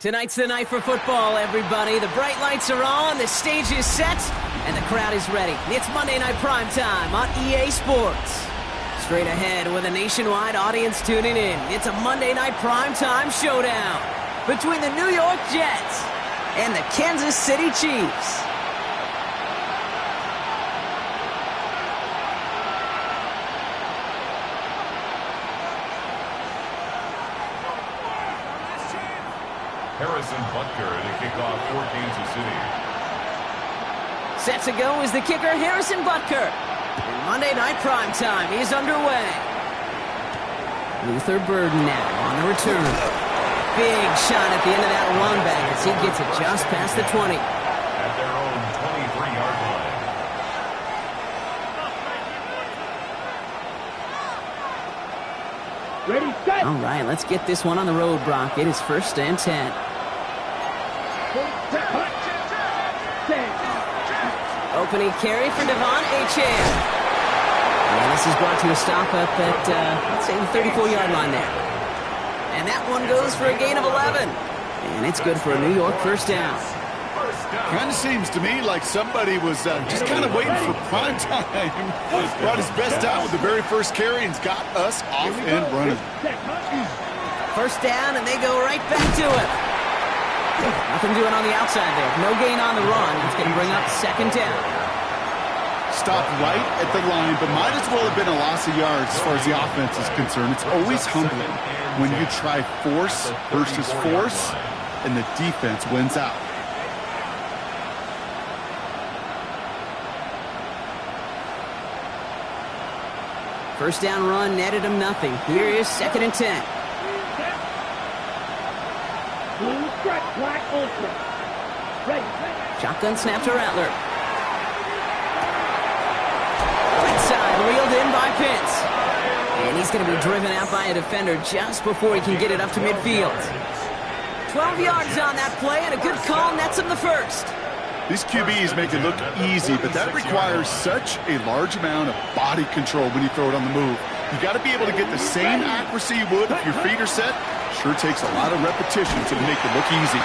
Tonight's the night for football, everybody. The bright lights are on, the stage is set, and the crowd is ready. It's Monday Night Primetime on EA Sports. Straight ahead with a nationwide audience tuning in, it's a Monday Night Primetime showdown between the New York Jets and the Kansas City Chiefs. Harrison Butker to kick off for Kansas City. Set to go is the kicker, Harrison Butker. And Monday Night Primetime is underway. Luther Burden now on the return. Big shot at the end of that run back as he gets it just past the 20. At their own 23-yard line. Ready, set. All right, let's get this one on the road, Brock. It is 1st and 10. Opening carry for Devon Achane. And this is brought to a stop up at, let's say, the 34-yard line there. And that one goes for a gain of 11. And it's good for a New York first down. Kind of seems to me like somebody was just kind of waiting for prime time. Brought his best out with the very first carry and's got us off and running. First down, and they go right back to it. Nothing doing on the outside there. No gain on the run. That's going to bring up 2nd down. Stopped right at the line, but might as well have been a loss of yards as far as the offense is concerned. It's always humbling when you try force versus force, and the defense wins out. First down run netted him nothing. Here is 2nd and 10. Shotgun snap to Rattler. Right side reeled in by Pitts. And he's going to be driven out by a defender just before he can get it up to midfield. 12 yards on that play, and a good call nets him the first. These QBs make it look easy, but that requires such a large amount of body control when you throw it on the move. You got to be able to get the same accuracy you would if your feet are set. Sure takes a lot of repetition to make it look easy.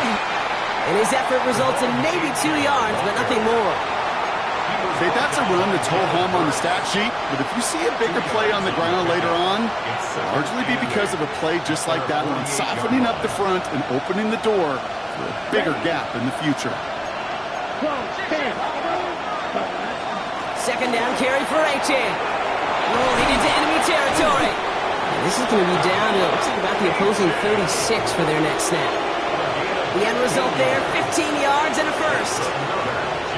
And his effort results in maybe 2 yards, but nothing more. Okay, that's a run that's ho-hum on the stat sheet, but if you see a bigger play on the ground later on, it'll largely be because of a play just like that one, softening up the front and opening the door for a bigger gap in the future. 2nd down carry for Achane. Rolling into enemy territory. And this is going to be down to, looks like about the opposing 36 for their next snap. The end result there, 15 yards and a first.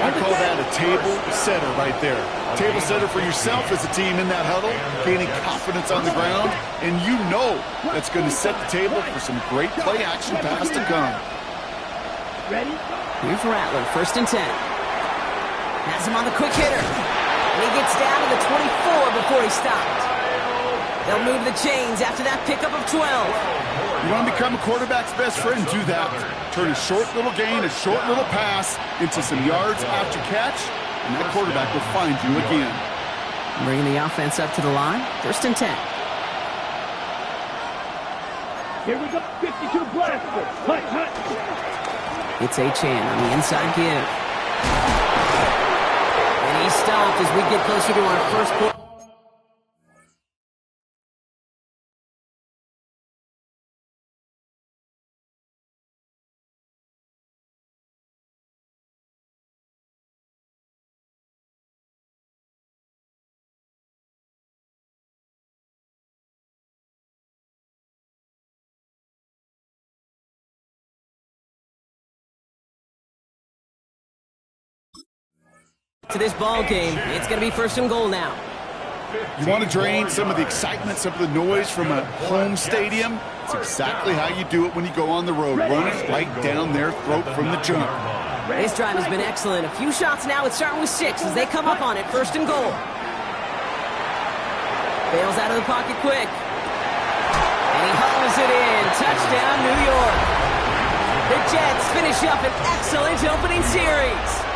I call that a table setter right there. Table setter for yourself as a team in that huddle, gaining confidence on the ground, and you know that's going to set the table for some great play action pass to come. Ready? Here's Rattler, 1st and 10. Has him on the quick hitter. And he gets down to the 24 before he stopped. They'll move the chains after that pickup of 12. You want to become a quarterback's best friend? Do that. Turn a short little gain, a short little pass into some yards after catch, and that quarterback will find you again. Bringing the offense up to the line, 1st and 10. Here we go. 52 blaster. Hut, hut. It's Achane on the inside give. And he stopped as we get closer to our first quarter. To this ball game, it's going to be 1st and goal now. You want to drain some of the excitement, some of the noise from a home stadium? It's exactly how you do it when you go on the road. Run it right down their throat from the jump. This drive has been excellent. A few shots now. It's starting with 6 as they come up on it. 1st and goal. Bails out of the pocket quick. And he hauls it in. Touchdown, New York. The Jets finish up an excellent opening series.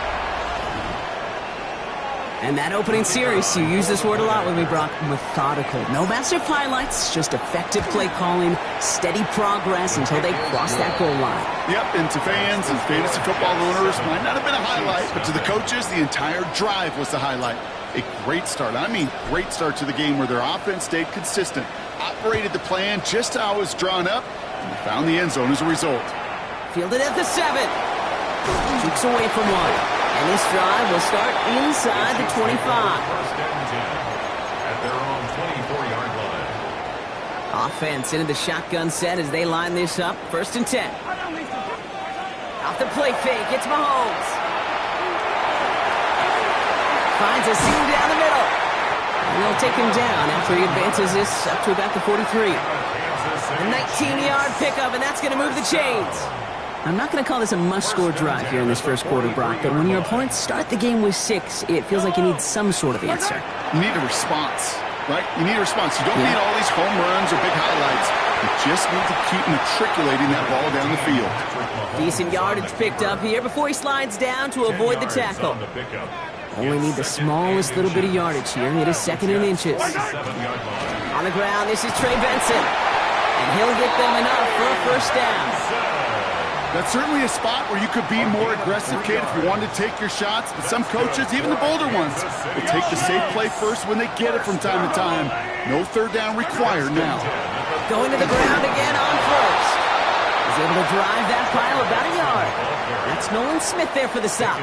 And that opening series, you use this word a lot with me, Brock, methodical. No massive highlights, just effective play calling, steady progress until they cross that goal line. Yep, and to fans and fantasy football owners, might not have been a highlight, but to the coaches, the entire drive was the highlight. A great start, I mean great start to the game where their offense stayed consistent, operated the plan just how it was drawn up, and they found the end zone as a result. Fielded at the 7. Jukes away from one. And this drive will start inside the 25. First and 10 at their own 24-yard line. Offense into the shotgun set as they line this up. First and 10. Off the play fake, it's Mahomes. Finds a seam down the middle. And they'll take him down after he advances this up to about the 43. A 19-yard pickup, and that's going to move the chains. I'm not going to call this a must-score drive here in this first quarter, Brock, but when your opponents start the game with 6, it feels like you need some sort of answer. You need a response, right? You need a response. You don't need all these home runs or big highlights. You just need to keep matriculating that ball down the field. Decent yardage picked up here before he slides down to avoid the tackle. Only need the smallest little bit of yardage here. It is second and inches. On the ground, this is Trey Benson. And he'll get them enough for a first down. That's certainly a spot where you could be more aggressive, Kate, if you wanted to take your shots. But some coaches, even the bolder ones, will take the safe play first when they get it from time to time. No third down required now. Going to the ground again on first. He's able to drive that pile about a yard. That's Nolan Smith there for the stop.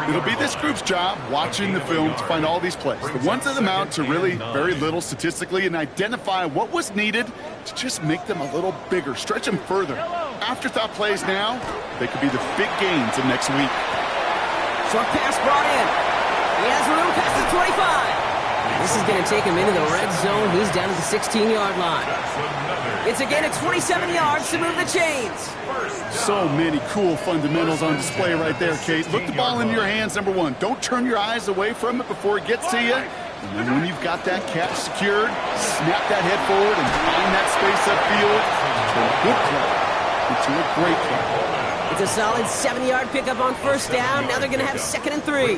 It'll be this group's job, watching the film, to find all these plays. The ones that amount to really very little statistically, and identify what was needed to just make them a little bigger, stretch them further. Afterthought plays now, they could be the big gains of next week. Short pass brought in. He has room past the 25. This is going to take him into the red zone. He's down at the 16-yard line. It's again at 27 yards to move the chains. So many cool fundamentals on display right there, Kate. Look the ball in your hands, number one. Don't turn your eyes away from it before it gets to you. And then when you've got that catch secured, snap that head forward and find that space upfield to a good play, into a great play. It's a solid 7-yard pickup on first down. Now they're going to have second and 3.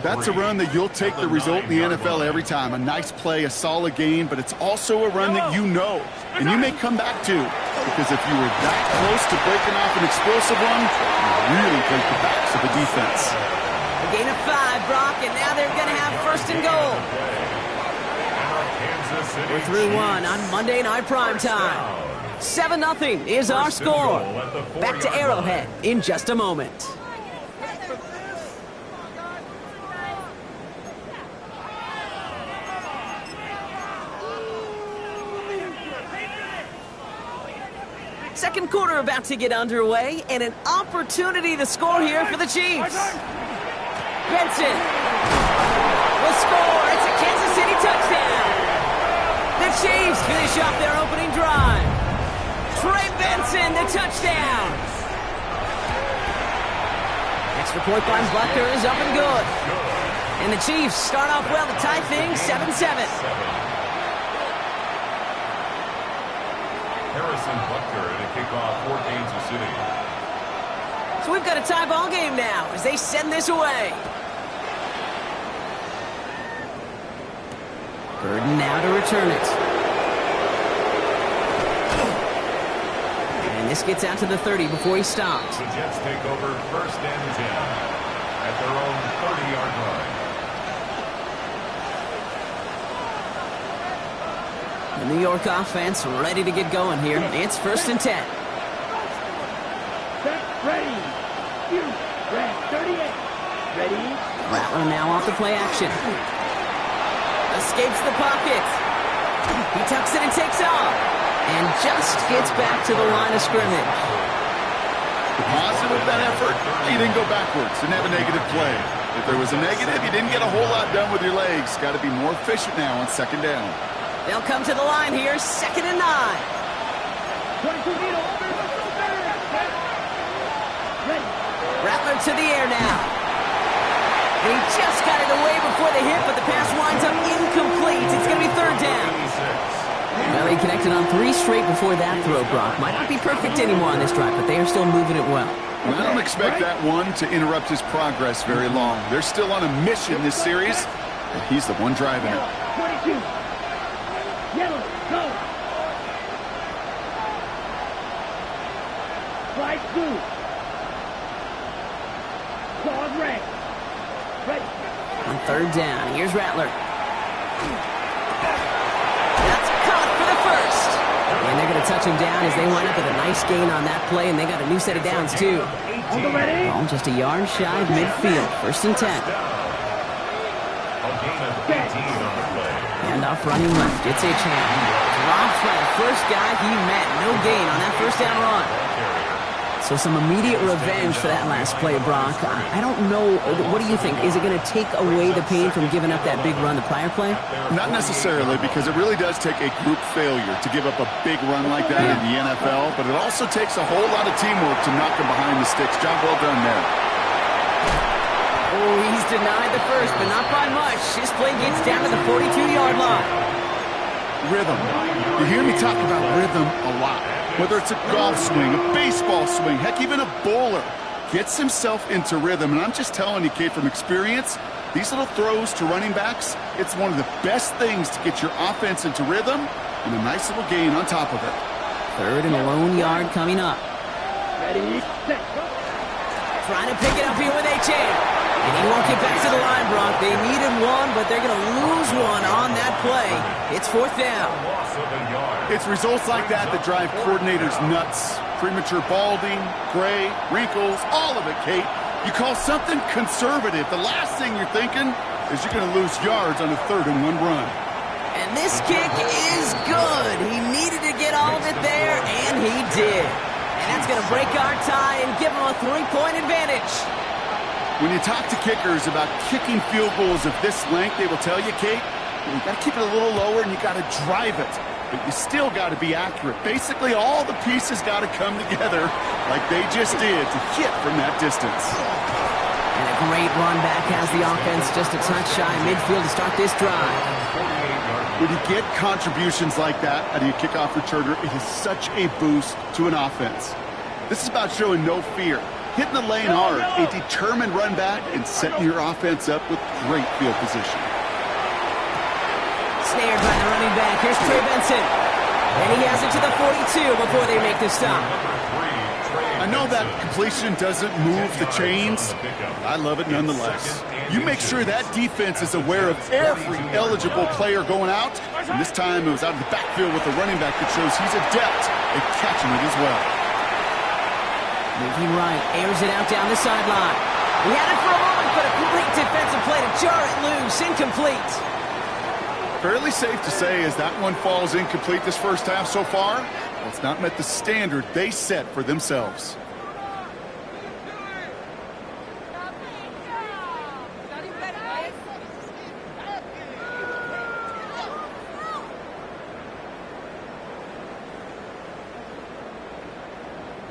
That's a run that you'll take the result in the NFL every time. A nice play, a solid gain, but it's also a run that you know, and you may come back to, because if you were that close to breaking off an explosive one, you really break the backs of the defense. A gain of 5, Brock, and now they're going to have first and goal. We're through one on Monday Night Primetime. 7-0 is our score. Back to Arrowhead in just a moment. Second quarter about to get underway, and an opportunity to score here for the Chiefs. Benson will score. It's a Kansas City touchdown. The Chiefs finish off their opening drive. Trey Benson, the touchdown. Extra point by Butker is up and good. And the Chiefs start off well to tie things 7-7. Harrison Butker to kick off for Kansas City. So we've got a tie ball game now as they send this away. Burden now to return it. And this gets out to the 30 before he stops. The Jets take over first and 10 at their own 30-yard line. The New York offense ready to get going here. It's first and 10. Ready. You. Red 38. Ready. Rattler now off the play action. Escapes the pocket. He tucks it and takes off. And just gets back to the line of scrimmage. The positive of that effort, he didn't go backwards, didn't have a negative play. If there was a negative, you didn't get a whole lot done with your legs. Got to be more efficient now on second down. They'll come to the line here, second and 9. Rattler to the air now. And he just got it away before the hit, but the pass winds up incomplete. It's going to be third down. Well, he connected on 3 straight before that throw, Brock. Might not be perfect anymore on this drive, but they are still moving it well. And I don't expect that one to interrupt his progress very long. They're still on a mission this series, and he's the one driving it. 22. Yellow, go. Flag blue. Claws red. Ready. On third down, here's Rattler. That's caught for the first. And they're going to touch him down as they wind up with a nice gain on that play, and they got a new set of downs, too. Ready? Ball just a yard shy of midfield. First and 10. And off running left. It's a chance. Drops by the first guy he met. No gain on that first down run. So some immediate revenge for that last play, Brock. I don't know. What do you think? Is it going to take away the pain from giving up that big run the prior play? Not necessarily, because it really does take a group failure to give up a big run like that in the NFL, but it also takes a whole lot of teamwork to knock him behind the sticks. Job well done there. Oh, he's denied the first, but not by much. This play gets down to the 42-yard line. Rhythm. You hear me talk about rhythm a lot. Whether it's a golf swing, a baseball swing, heck, even a bowler gets himself into rhythm. And I'm just telling you, kid, from experience, these little throws to running backs, it's one of the best things to get your offense into rhythm and a nice little gain on top of it. Third and a lone yard coming up. Ready, set, go. Trying to pick it up here with H.A. And he won't get back to the line, Brock. They needed one, but they're going to lose one on that play. It's fourth down. It's results like that that drive coordinators nuts. Premature balding, gray, wrinkles, all of it, Kate. You call something conservative. The last thing you're thinking is you're going to lose yards on a 3rd and 1 run. And this kick is good. He needed to get all of it there, and he did. And that's going to break our tie and give him a 3-point advantage. When you talk to kickers about kicking field goals of this length, they will tell you, Kate, you got to keep it a little lower and you got to drive it. But you still got to be accurate. Basically, all the pieces got to come together like they just did to hit from that distance. And a great run back has the offense just a touch shy midfield to start this drive. When you get contributions like that out of your kickoff returner, it is such a boost to an offense. This is about showing no fear. Hitting the lane hard, a determined run back, and setting your offense up with great field position. Snared by the running back. Here's Trey Benson. And he has it to the 42 before they make the stop. I know that completion doesn't move the chains. I love it nonetheless. You make sure that defense is aware of every eligible player going out. And this time it was out of the backfield with the running back that shows he's adept at catching it as well. Moving right, airs it out down the sideline. He had it for a moment, but a complete defensive play to jar it loose. Incomplete. Fairly safe to say as that one falls incomplete this first half so far, it's not met the standard they set for themselves.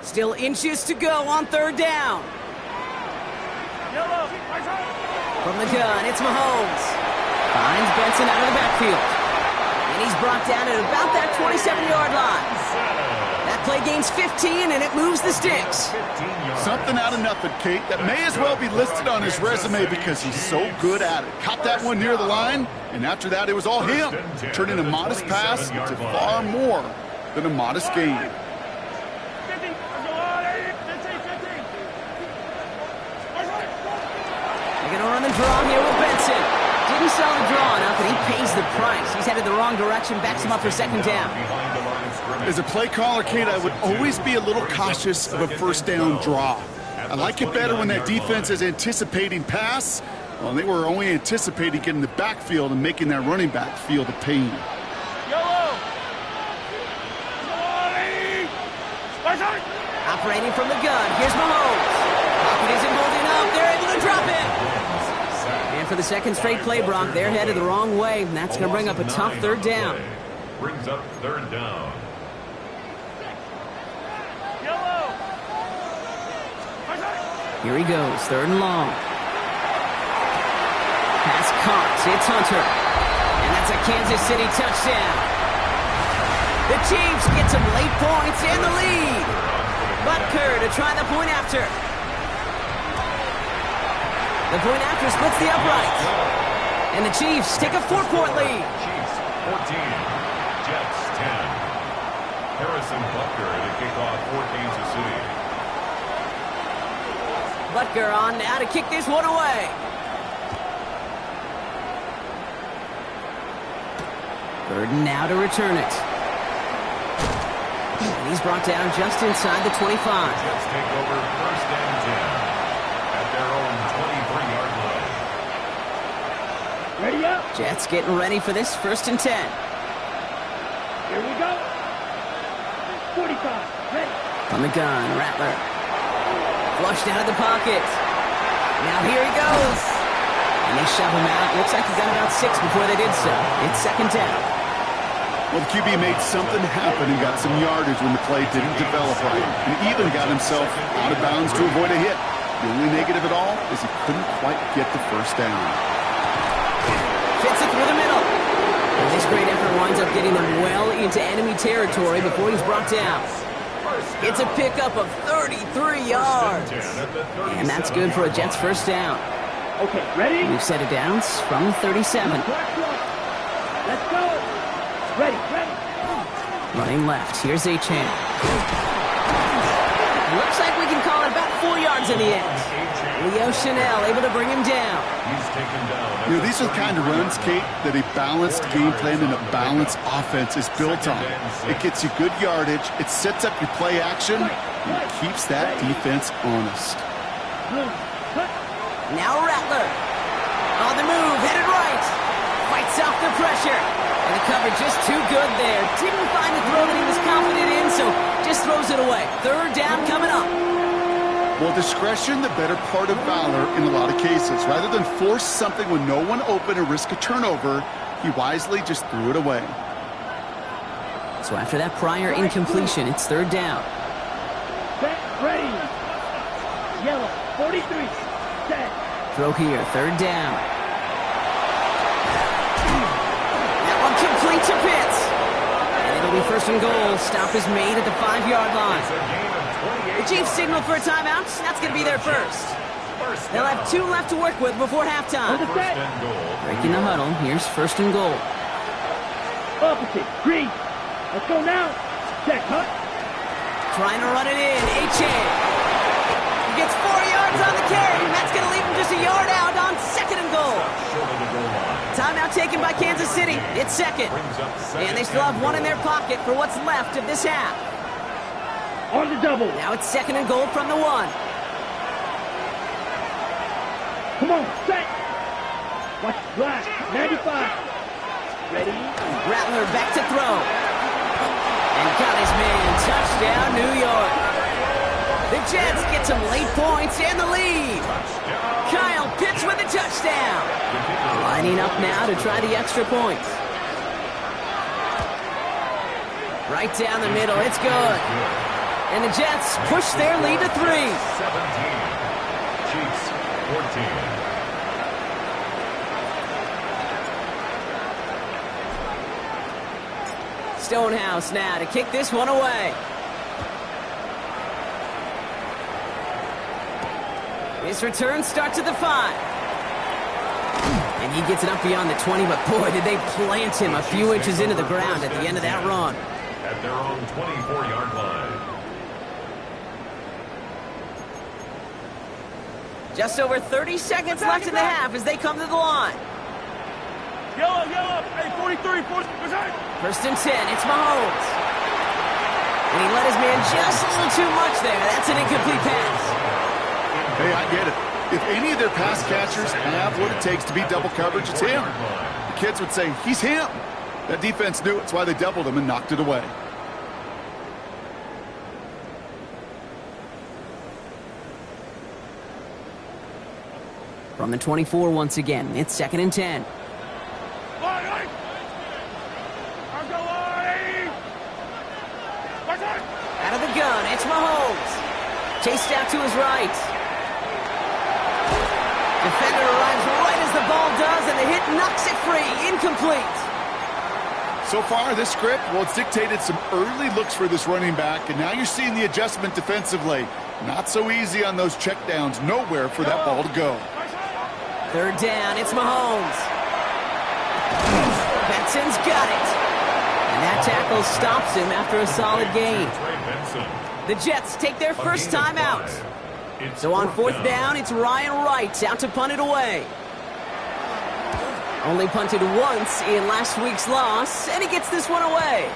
Still inches to go on third down. From the gun, it's Mahomes. Finds Benson out of the backfield. And he's brought down at about that 27-yard line. That play gains 15, and it moves the sticks. Something out of nothing, Kate, that may as well be listed on his resume because he's so good at it. Caught that one near the line, and after that, it was all him, turning a modest pass into far more than a modest gain. They're going to run the draw here with Benson. Didn't sell the draw enough, and he pays the price. He's headed the wrong direction, backs him up for second down. As a play caller, Kate, I would always be a little cautious of a first down draw. I like it better when that defense is anticipating pass. Well, they were only anticipating getting the backfield and making that running back feel the pain. Operating from the gun, here's Mahomes. Pocket isn't holding up, they're able to drop it. And for the second straight play, Brock, they're headed the wrong way, and that's going to bring up a tough third down. Brings up third down. Here he goes, third and long. Pass caught, it's Hunter. And that's a Kansas City touchdown. The Chiefs get some late points and the lead. Butker to try the point after. The point after splits the uprights. And the Chiefs take a 4-point lead. Chiefs 14, Jets 10. Harrison Butker to kick off for Kansas City. Butker on now to kick this one away. Burden now to return it. And he's brought down just inside the 25. Jets take over first and 10 at their own 23-yard line. Ready up. Jets getting ready for this first and 10. Here we go. 45. Ready. On the gun, Rattler. Flushed out of the pocket. Now here he goes. And they shove him out. Looks like he got about 6 before they did so. It's second down. Well, the QB made something happen and got some yardage when the play didn't develop right. And even got himself out of bounds to avoid a hit. The only negative at all is he couldn't quite get the first down. Fits it through the middle. And this great effort winds up getting them well into enemy territory before he's brought down. It's a pickup of 33 yards. And that's good for a Jets first down. Okay, ready? We've set it down from 37. Let's go. Ready. Running left. Here's Achane. Looks like we can call it about 4 yards in the end. Leo Chanel able to bring him down. He's taken down. You know, these are the kind of runs, Kate, that a balanced game plan and a balanced offense is built on. It gets you good yardage, it sets up your play action, and it keeps that defense honest. Now Rattler. On the move, headed right. Fights off the pressure. And the cover just too good there. Didn't find the throw that he was confident in, so just throws it away. Third down coming up. Well, discretion, the better part of valor in a lot of cases. Rather than force something when no one open or risk a turnover, he wisely just threw it away. So after that prior incompletion, it's third down. Set, ready. Yellow, 43. Set. Throw here, third down. That one complete to Pitts. And it'll be first and goal. Stop is made at the 5-yard line. The Chiefs signal for a timeout. That's going to be their first. They'll have 2 left to work with before halftime. Breaking the huddle. Here's first and goal. Opposite, green. Let's go now. Check, huh? Trying to run it in. Achane. He gets 4 yards on the carry. And that's going to leave him just a yard out on second and goal. Timeout taken by Kansas City. It's second. And they still have 1 in their pocket for what's left of this half. On the double. Now it's second and goal from the 1. Come on, set. Watch black. 95. Ready? Rattler back to throw. And got his man. Touchdown, New York. The Jets get some late points and the lead. Kyle Pitts with a touchdown. Lining up now to try the extra points. Right down the middle. It's good. And the Jets push their lead to 3. 17. Chiefs 14. Stonehouse now to kick this one away. His return starts at the 5. And he gets it up beyond the 20, but boy, did they plant him a few inches into the ground at the end of that run. At their own 24-yard line. Just over 30 seconds left in the half as they come to the line. Yellow. Hey, 43. First and 10, it's Mahomes. And he let his man just a little too much there. That's an incomplete pass. Hey, I get it. If any of their pass catchers have what it takes to beat double coverage, it's him. The kids would say, he's him. That defense knew it. It's why they doubled him and knocked it away. From the 24 once again, it's second and 10. Out of the gun, it's Mahomes. Chased out to his right. Defender arrives right as the ball does, and the hit knocks it free. Incomplete. So far, this script, well, it's dictated some early looks for this running back, and now you're seeing the adjustment defensively. Not so easy on those checkdowns. Nowhere for that ball to go. Third down, it's Mahomes. Benson's got it. And that tackle stops him after a solid gain. The Jets take their first time out. So on fourth down, it's Ryan Wright out to punt it away. Only punted once in last week's loss, and he gets this one away.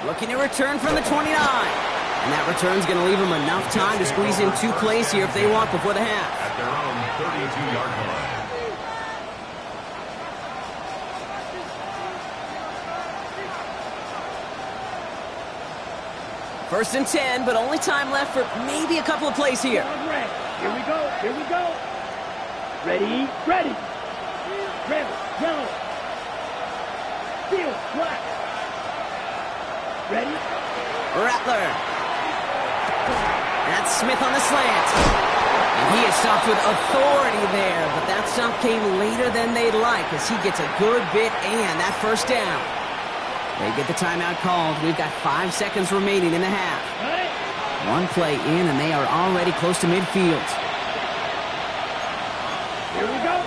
Looking to return from the 29. And that return's going to leave him enough time to squeeze in 2 plays here if they want before the half. At their own 32-yard line. First and 10, but only time left for maybe a couple of plays here. Here we go. Here we go. Ready. Ready. Red, yellow. Field, black. Ready? Rattler. That's Smith on the slant. And he is stopped with authority there, but that stop came later than they'd like as he gets a good bit and that first down. They get the timeout called. We've got 5 seconds remaining in the half. 1 play in, and they are already close to midfield. Here we go.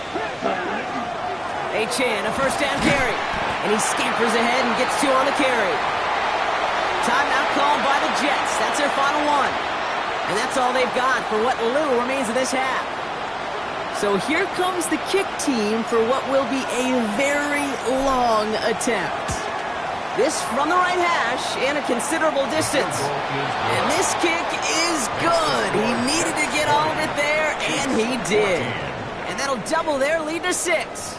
Chan, a first down carry. And he scampers ahead and gets 2 on the carry. Timeout called by the Jets. That's their final one. And that's all they've got for what little remains of this half. So here comes the kick team for what will be a very long attempt. This from the right hash and a considerable distance. And this kick is good. He needed to get all of it there, and he did. And that'll double their lead to 6.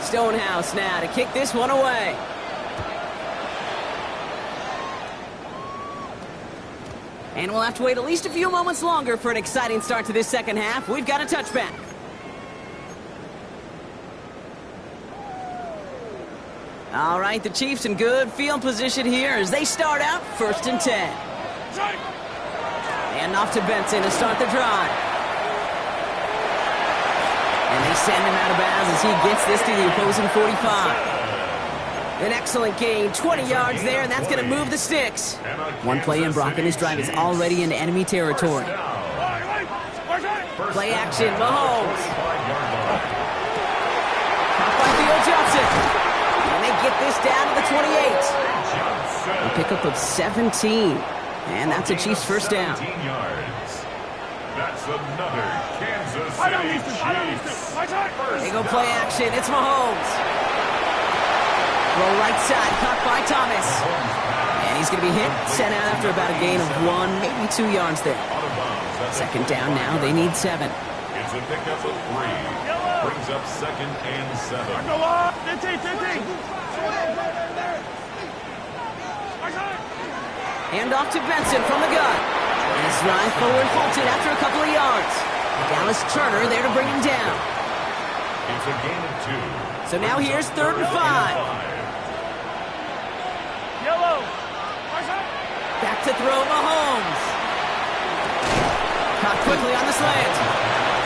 Stonehouse now to kick this one away. And we'll have to wait at least a few moments longer for an exciting start to this second half. We've got a touchback. All right, the Chiefs in good field position here as they start out first and 10. And off to Benson to start the drive. And they send him out of bounds as he gets this to the opposing 45. An excellent gain, 20 yards there, and that's going to move the sticks. 1 play in, Brock, and this drive is already into enemy territory. Play action, Mahomes. Caught by Theo Johnson. And they get this down to the 28. A pickup of 17. And that's a Chiefs first down. That's another Kansas City Chiefs. They go play action. It's Mahomes. Roll right side, caught by Thomas. And he's going to be hit, sent out after about a gain of 1, maybe 2 yards there. Second down now, they need 7. It's a pickup of 3. Brings up second and 7. Hand off to Benson from the gun. And his drive forward halted after a couple of yards. Dallas Turner there to bring him down. It's a gain of 2. So now here's 3rd and 5. Yellow. Back to throw, Mahomes. Caught quickly on the slant.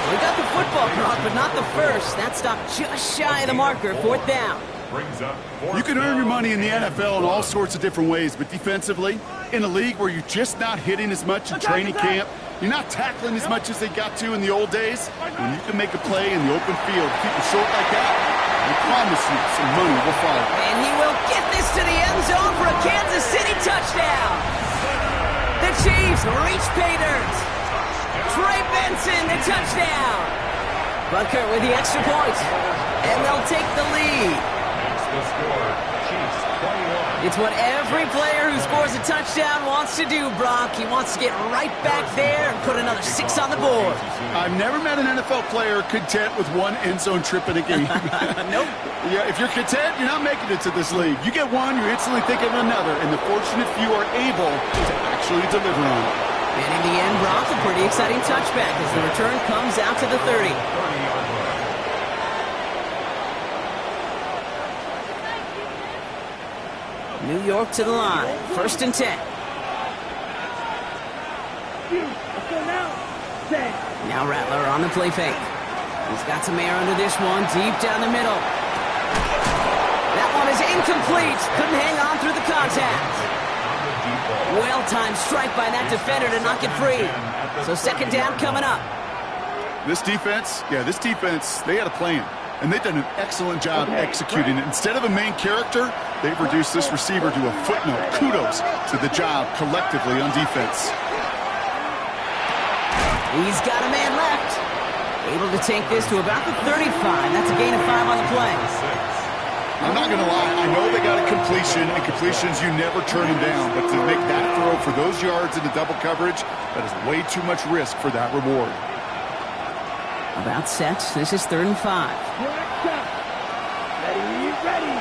We got the football, Brock, but not the first. That stopped just shy of the marker, 4th down. You can earn your money in the NFL in all sorts of different ways, but defensively, in a league where you're just not hitting as much in training camp, you're not tackling as much as they got to in the old days, when you can make a play in the open field, keep it short like that, I promise you some money will follow. And he will get this to the end zone for a Kansas City touchdown. The Chiefs reach pay dirt. Trey Benson, the touchdown. Butker with the extra point. And they'll take the lead. That's the score. Chiefs 21. It's what every player who scores a touchdown wants to do, Brock. He wants to get right back there and put another 6 on the board. I've never met an NFL player content with 1 end zone trip in a game. Nope. Yeah, if you're content, you're not making it to this league. You get 1, you're instantly thinking of another, and the fortunate few are able to actually deliver on it. And in the end, Brock, a pretty exciting touchback as the return comes out to the 30. 30-yard line. New York to the line. First and 10. Let's go now. Set. Now Rattler on the play fake. He's got some air under this one, deep down the middle. That one is incomplete. Couldn't hang on through the contact. Well-timed strike by that defender to knock it free. So second down coming up. This defense, they had a plan. And they've done an excellent job executing it. Instead of a main character, they've reduced this receiver to a footnote. Kudos to the job collectively on defense. He's got a man left. Able to take this to about the 35. That's a gain of 5 on the play. I'm not going to lie. I know they got a completion, and completions, you never turn them down. But to make that throw for those yards into double coverage, that is way too much risk for that reward. About set. This is 3rd and 5. Ready.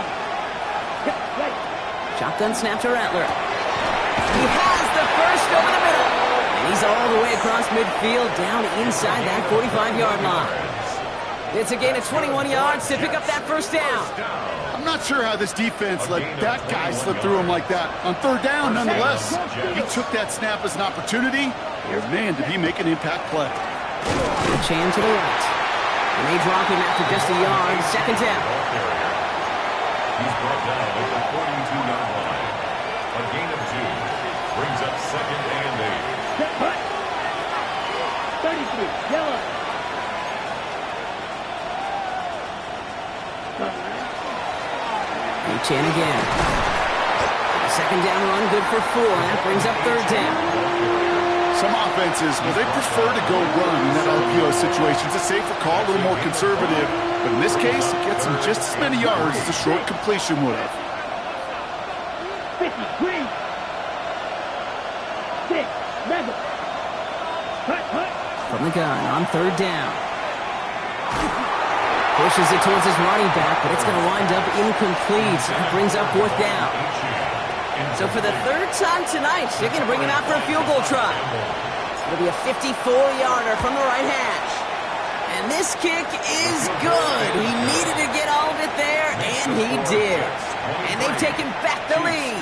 Shotgun snap to Rattler. He has the first over the middle. And he's all the way across midfield, down inside that 45-yard line. It's a gain of 21 yards to pick up that first down. I'm not sure how this defense let that guy slip through him like that. On 3rd down, nonetheless, he took that snap as an opportunity. And man, did he make an impact play. Chan to the right. And they drop him after just a yard. Second down. He's brought down at the 42-yard line. A gain of 2 brings up 2nd and 8. 33, yellow. Chan again. A second down run, good for 4. That brings up 3rd down. Some offenses, well, they prefer to go run in that RPO situation. It's a safer call, a little more conservative. But in this case, it gets them just as many yards as a short completion would have. 53. 6, 7. Hut. From the gun on 3rd down. Pushes it towards his running back, but it's going to wind up incomplete. That brings up 4th down. So for the 3rd time tonight, they're going to bring him out for a field goal try. It'll be a 54-yarder from the right hash. And this kick is good. He needed to get all of it there, and he did. And they've taken back the lead.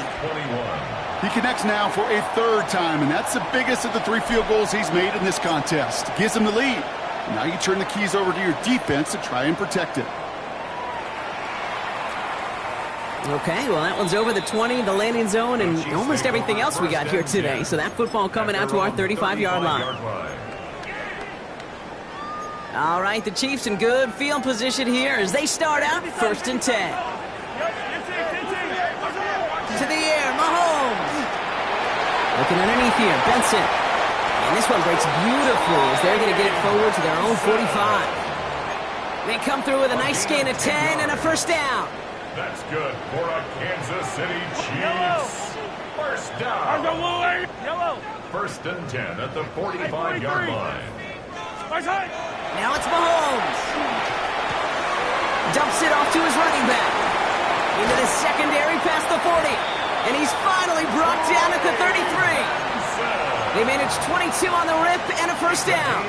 He connects now for a 3rd time, and that's the biggest of the 3 field goals he's made in this contest. Gives him the lead. Now you turn the keys over to your defense to try and protect it. Okay, well, that one's over the 20, the landing zone, and almost everything else we got here today. So that football coming out to our 35-yard line. All right, the Chiefs in good field position here as they start out 1st and 10. To the air, Mahomes. Looking underneath here, Benson. And this one breaks beautifully as they're going to get it forward to their own 45. They come through with a nice gain of 10 and a first down. That's good for a Kansas City Chiefs. First down. Yellow. 1st and 10 at the 45-yard line. Now it's Mahomes. Dumps it off to his running back. Into the secondary past the 40. And he's finally brought down at the 33. They managed 22 on the rip and a first down.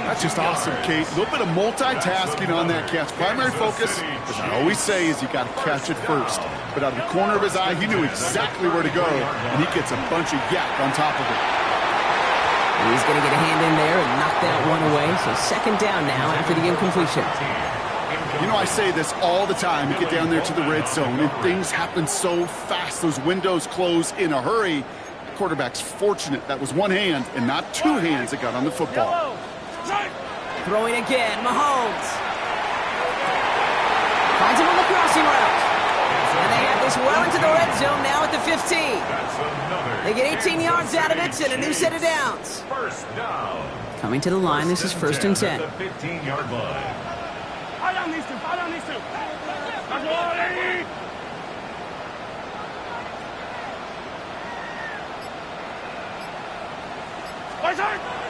That's just awesome, Kate. A little bit of multitasking on that catch. Primary focus, as I always say, is you got to catch it first. But out of the corner of his eye, he knew exactly where to go, and he gets a bunch of yak on top of it. He's going to get a hand in there and knock that one away. So second down now after the incompletion. You know, I say this all the time. You get down there to the red zone, and things happen so fast. Those windows close in a hurry. The quarterback's fortunate that was one hand and not 2 hands that got on the football. Throwing again, Mahomes. Finds him on the crossing route. And they have this well into the red zone now at the 15. They get 18 yards out of it and a new set of downs. First down. Coming to the line, this is 1st and 10. The 15-yard line. I don't need to.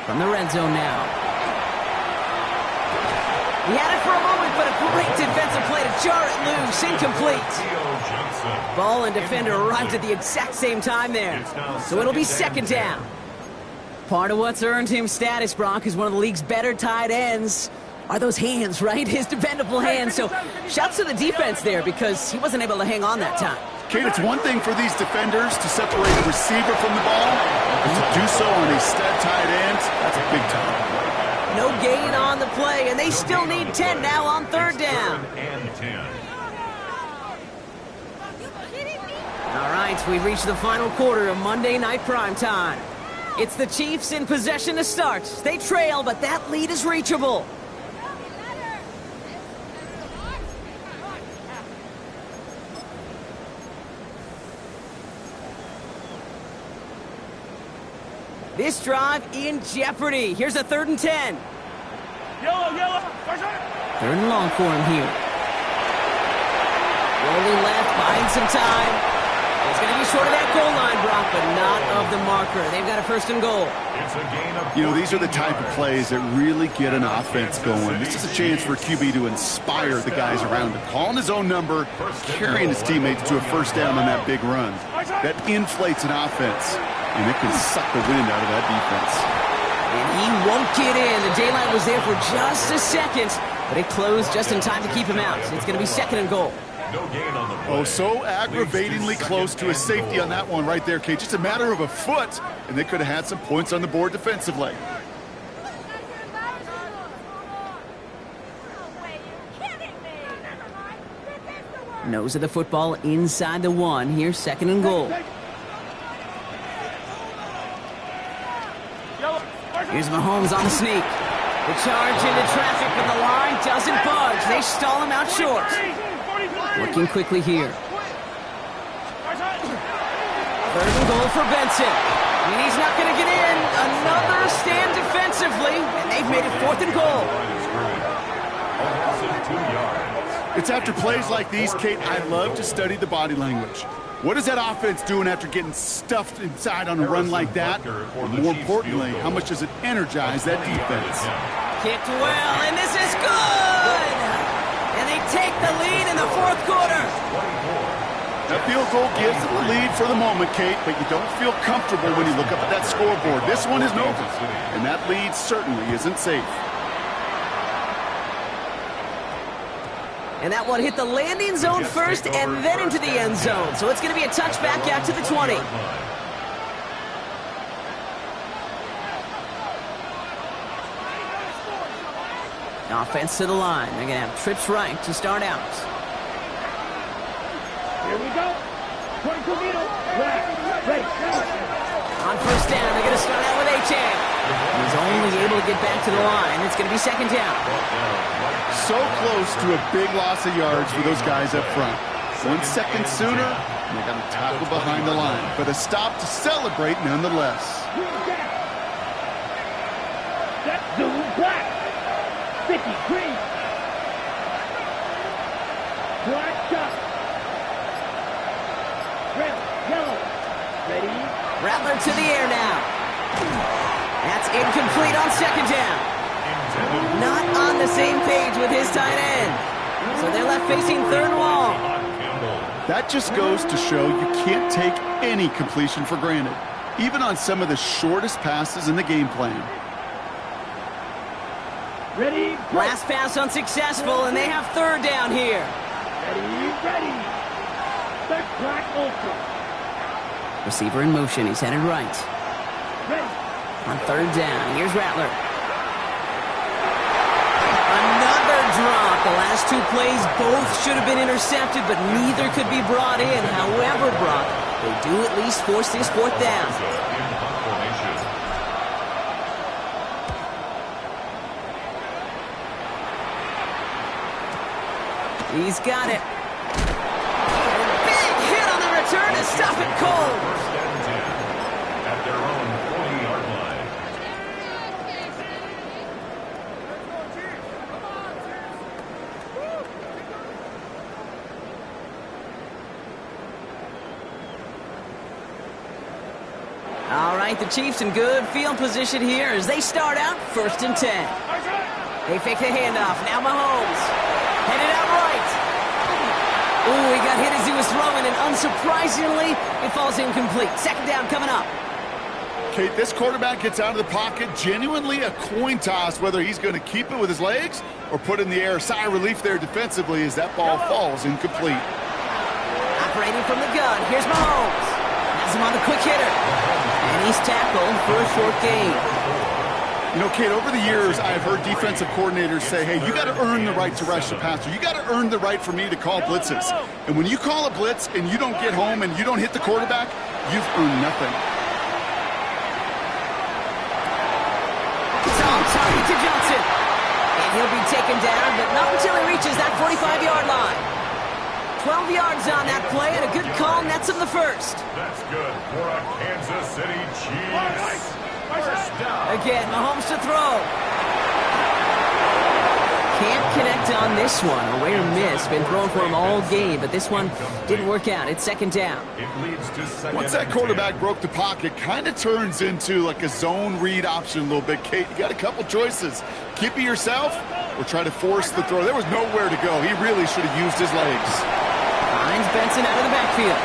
From the red zone now. He had it for a moment, but a great defensive play to jar it loose. Incomplete. Ball and defender arrived at the exact same time there. So it'll be second down. Part of what's earned him status, Brock, is one of the league's better tight ends. Are those hands, right? His dependable hands. So shouts to the defense there because he wasn't able to hang on that time. Kate, it's one thing for these defenders to separate a receiver from the ball, but to do so on a stud tight end, that's a big time. No gain on the play, and they still need 10 now on third down. And 10. All right, we've reached the final quarter of Monday Night Primetime. It's the Chiefs in possession to start. They trail, but that lead is reachable. This drive in jeopardy. Here's a 3rd and 10. Yellow. Third and long for him here. Rolling left, buying some time. It's going to be short of that goal line, Brock, but not of the marker. They've got a 1st and goal. It's a gain of You know, these are the type of plays that really get an offense going. This is a chance for QB to inspire the guys around him. Calling his own number, carrying his teammates to a 1st down on that big run. That inflates an offense, and it can suck the wind out of that defense. And he won't get in. The daylight was there for just a second, but it closed just in time to keep him out. It's going to be 2nd and goal. no gain on the play. Oh, so aggravatingly close to a safety on that one right there, Kate. Just a matter of a foot, and they could have had some points on the board defensively. Nose of the football inside the 1. Here's 2nd and goal. Here's Mahomes on the sneak. The charge into traffic, but the line doesn't budge. They stall him out short. Working quickly here. 3rd and goal for Benson. I mean, he's not going to get in. Another stand defensively, and they've made it 4th and goal. It's after plays like these, Kate, I love to study the body language. What is that offense doing after getting stuffed inside on a run like that? And more importantly, how much does it energize that defense? Kicked well, and this is good! And they take the lead in the 4th quarter. That field goal gives them the lead for the moment, Kate, but you don't feel comfortable when you look up at that scoreboard. This one isn't over, and that lead certainly isn't safe. And that one hit the landing zone first and then into the end zone. So it's going to be a touchback out to the 20. Offense to the line. They're going to have trips right to start out. Here we go. 22 meters. Ready. On 1st down, they're going to start out with Achane. He's only able to get back to the line. It's going to be 2nd down. So close to a big loss of yards for those guys up front. 1 second sooner, and they got to tackle behind the line. But a stop to celebrate nonetheless. Set, zoom, black. Sticky, green. Black, shot. Red, yellow. Ready. Rattler to the air now. That's incomplete on 2nd down. Not on the same page with his tight end. So they're left facing 3rd and long. That just goes to show you can't take any completion for granted, even on some of the shortest passes in the game plan. Ready. Last pass unsuccessful, and they have 3rd down here. Ready. Set, black, ultra. Receiver in motion. He's headed right. Ready. On 3rd down, here's Rattler. Another drop. The last 2 plays both should have been intercepted, but neither could be brought in. However, Brock, they do at least force this 4th down. He's got it. Big hit on the return to stop it cold. At their own 40-yard line. All right, the Chiefs in good field position here as they start out 1st and 10. They fake the handoff. Now Mahomes. Headed out right. Ooh, he got hit as he was throwing, and unsurprisingly, it falls incomplete. 2nd down coming up. Kate, this quarterback gets out of the pocket, genuinely a coin toss whether he's going to keep it with his legs or put it in the air. Sigh of relief there defensively as that ball falls incomplete. Operating from the gun, here's Mahomes. Has him on the quick hitter. And he's tackled for a short gain. You know, Kate, over the years, I've heard defensive coordinators say, hey, you got to earn the right to rush the passer. You got to earn the right for me to call blitzes. And when you call a blitz and you don't get home and you don't hit the quarterback, you've earned nothing. It's on target to Johnson. And he'll be taken down, but not until he reaches that 45-yard line. 12 yards on that play, and a good call nets him the first. That's good for a Kansas City Chiefs. First down. Again, Mahomes to throw. Can't connect on this one. A rare miss. Been thrown for him all game, but this one didn't work out. It's second down. It leads to second. Once that quarterback broke the pocket, kind of turns into like a zone read option a little bit, Kate. You got a couple choices. Keep it yourself or try to force the throw. There was nowhere to go. He really should have used his legs. Finds Benson out of the backfield.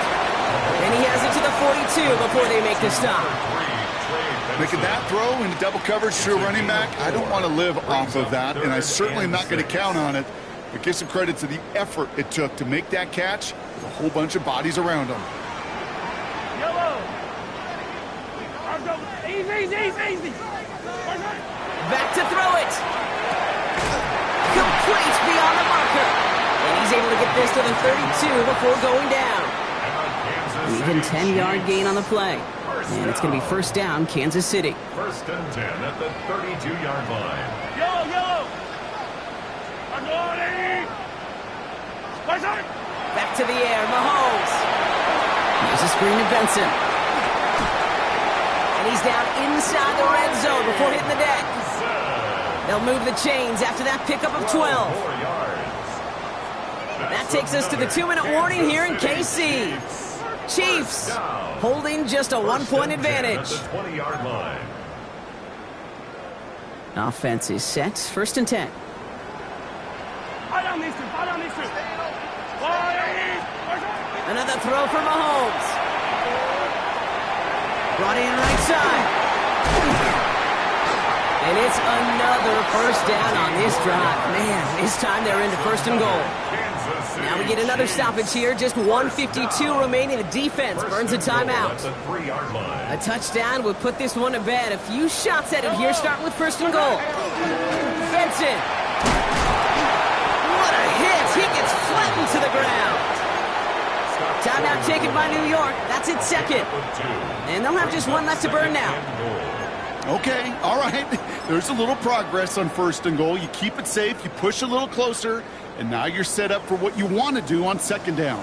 And he has it to the 42 before they make the stop. Making that throw into double coverage to a running back, I don't want to live off of that, and I certainly am not going to count on it. But give some credit to the effort it took to make that catch with a whole bunch of bodies around him. Yellow. Easy. Back to throw it. Complete beyond the marker. And he's able to get this to the 32 before going down. Even 10-yard gain on the play. And it's going to be first down, Kansas City. First and 10 at the 32-yard line. Yellow. Back to the air, Mahomes. Here's a screen to Benson. And he's down inside the red zone before hitting the deck. They'll move the chains after that pickup of 12. 4 yards. That takes us to the 2-minute warning here in KC. Chiefs holding just a 1-point advantage. At the 20-yard line. Offense is set. First and 10. Another throw for Mahomes. Brought in right side. And it's another first down on this drive. Man, this time they're into first and goal. Now we get another stoppage here. Just 1:52 remaining. The defense burns a timeout. A touchdown would put this one to bed. A few shots at it here, starting with first and goal. Benson. What a hit. He gets flattened to the ground. Timeout taken by New York. That's its second. And they'll have just one left to burn now. Okay, all right. There's a little progress on first and goal. You keep it safe, you push a little closer, and now you're set up for what you want to do on second down.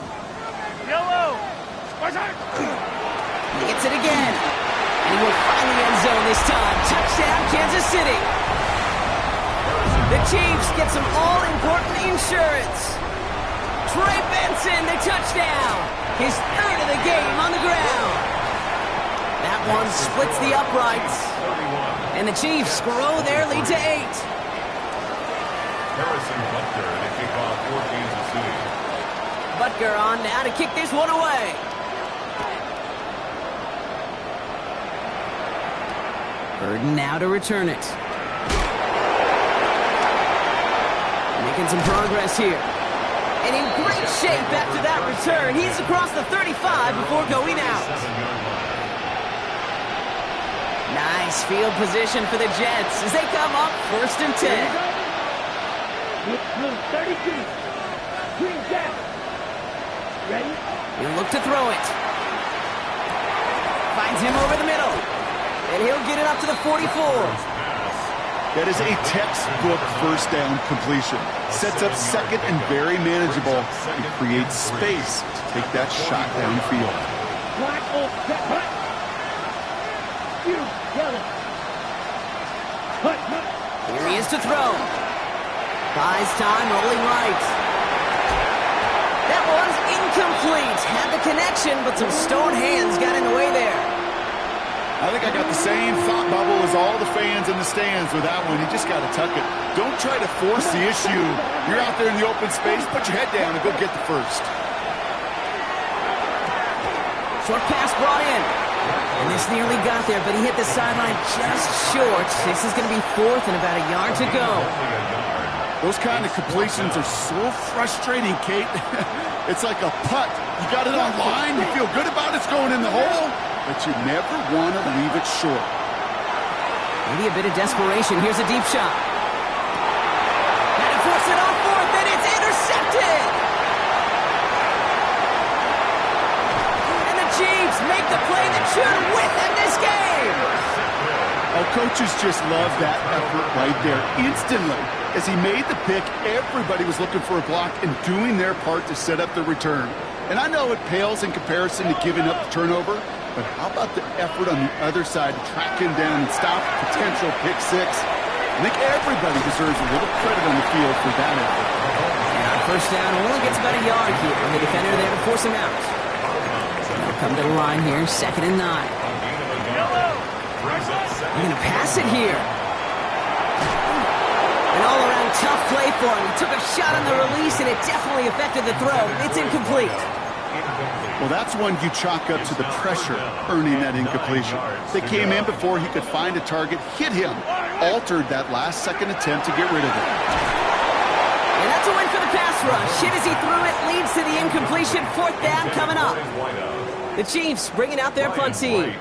Yellow. He gets it again. And he will find the end zone this time. Touchdown, Kansas City. The Chiefs get some all-important insurance. Trey Benson, the touchdown. His third of the game on the ground. That one splits the uprights. And the Chiefs grow their lead to 8. Harrison Butker to kick off for Kansas City. Butker on now to kick this one away. Burden now to return it. Making some progress here. And in great shape after that return. He's across the 35 before going out. Nice field position for the Jets as they come up first and 10. Blue 32. Green Jets. Ready? He'll look to throw it. Finds him over the middle. And he'll get it up to the 44. That is a textbook first down completion. Sets up second and very manageable. It creates space to take that shot downfield. Black on set. Hut. Yellow. Hut. Here he is to throw. Buys time, rolling right. That one's incomplete. Had the connection, but some stone hands got in the way there. I think I got the same thought bubble as all the fans in the stands with that one. You just got to tuck it. Don't try to force the issue. You're out there in the open space. Put your head down and go get the first. Short pass brought in. And this nearly got there, but he hit the sideline just short. This is going to be fourth and about a yard to go. Those kind of completions are so frustrating, Kate. It's like a putt. You got it on line. You feel good about it's going in the hole, but you never want to leave it short. Maybe a bit of desperation. Here's a deep shot. And he forced it off fourth, and it's intercepted! And the Chiefs make the play that should win them this game! Oh, coaches just love that effort right there. Instantly, as he made the pick, everybody was looking for a block and doing their part to set up the return. And I know it pales in comparison to giving up the turnover, but how about the effort on the other side to track him down and stop potential pick six? I think everybody deserves a little credit on the field for that effort. And on first down, only gets about a yard here, and the defender there to force him out. They'll come to the line here, 2nd and 9. They're going to pass it here. An all-around tough play for him. He took a shot on the release, and it definitely affected the throw. It's incomplete. Well, that's one you chalk up to the pressure earning that incompletion. They came in before he could find a target, hit him, altered that last-second attempt to get rid of it. And that's a win for the pass rush. Hit as he threw it, leads to the incompletion. 4th down coming up. The Chiefs bringing out their punt team.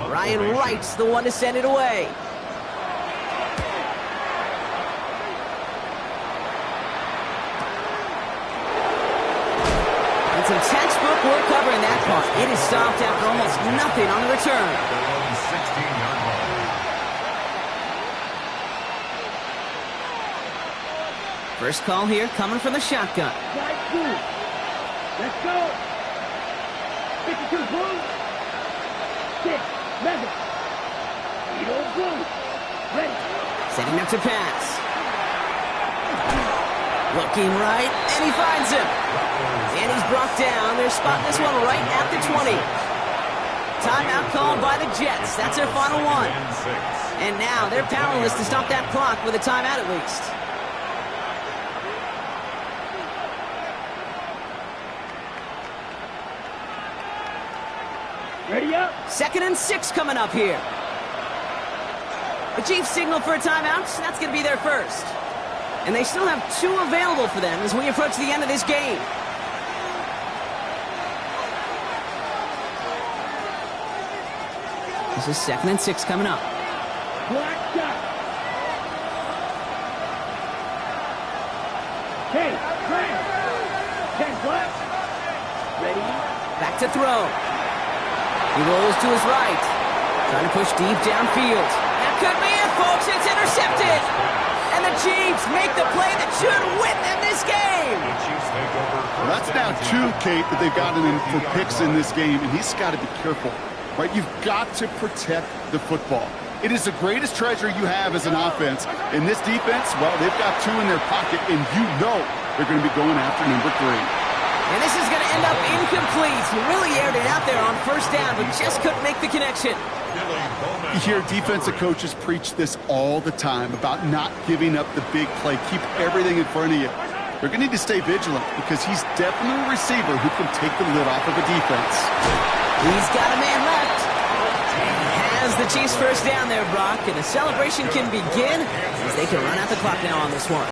Ryan Wright's the one to send it away. And some textbook work covering that punt. It is stopped after almost nothing on the return. First call here coming from the shotgun. Let's go. 52 blue. 6, Madden. Blue. Ready. Setting up to pass. Looking right, and he finds him. And he's brought down. They're spotting this one right at the 20. Timeout called by the Jets. That's their final one. And now they're powerless to stop that clock with a timeout at least. Ready up. 2nd and 6 coming up here. The Chiefs signal for a timeout. That's going to be their first. And they still have 2 available for them as we approach the end of this game. This is 2nd and 6 coming up. Black shot. Hey, Frank. 10 black. Ready. Back to throw. He rolls to his right. Trying to push deep downfield. That could be it, folks. It's intercepted. And the Chiefs make the play that should win them this game. Well, that's now 2, Kate, that they've gotten in for picks in this game, and he's got to be careful, right? You've got to protect the football. It is the greatest treasure you have as an offense. In this defense, well, they've got 2 in their pocket, and you know they're going to be going after number 3. And this is going to end up incomplete. He really aired it out there on first down, but just couldn't make the connection. You hear defensive coaches preach this all the time about not giving up the big play. Keep everything in front of you. They're going to need to stay vigilant because he's definitely a receiver who can take the lid off of a defense. He's got a man left. And he has the Chiefs first down there, Brock. And the celebration can begin as they can run out the clock now on this one.